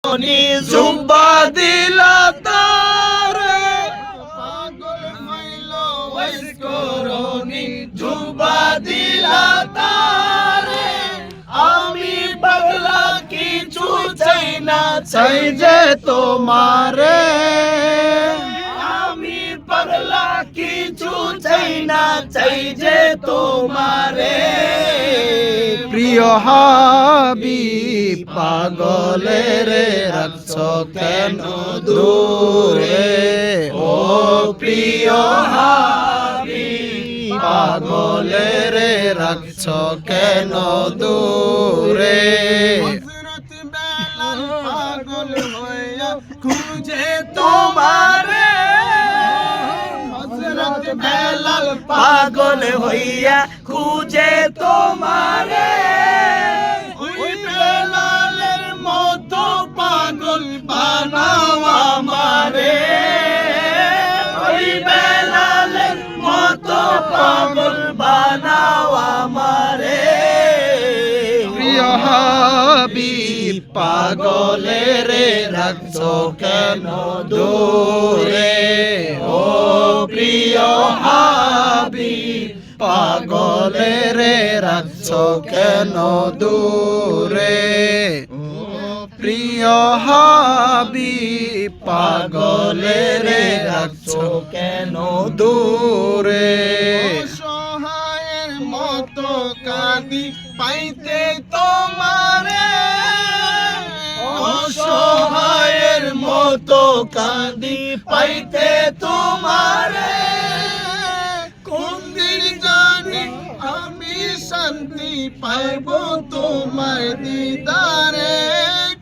জুব্বা দিলা তারে পাগল হইল ওয়াইস করনি জুব্বা দিলা তারে আমি পাগলা কিছু চাই না চাই যে তোমারে আমি পাগলা কিছু চাই না চাই যে তোমারে প্রিয় হাবিব পাগলের রাখছো কেন দূরে ও প্রিয় হাবিব পাগলের রাখছো কেন দূরে হযরত বেলাল পাগল হইয়া খুঁজে তোমারে হযরত বেলাল পাগল হইয়া খুঁজে তোমারে ওই বেলালের মতো পাগল বানাও আমারে ওই বেলালের মতো পাগল বানাও আমারে প্রিয় হাবিব পাগলের রাখছো কেন দূরে ও প্রিয় হাবিব পাগলের রাখছো কেন দূরে ও প্রিয় হাবিব পাগলের রাখছো কেন দূরে অসহায়ের মতো কাঁদি পাইতে তোমারে অসহায়ের মতো কাঁদি পাইতে তোমারে কোন দিন জানি আমি শান্তি পাইব তোমার দিদারে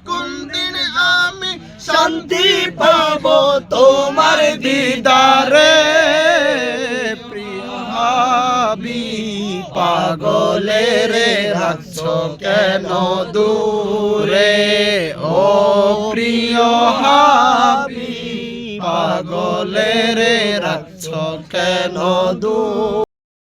কোন দিন আমি শান্তি পাব তোমার দিদারে প্রিয় হাবিব পাগলের রাখছো কেন দূরে ও প্রিয় হাবিব পাগলের রাখছো কেন দূরে।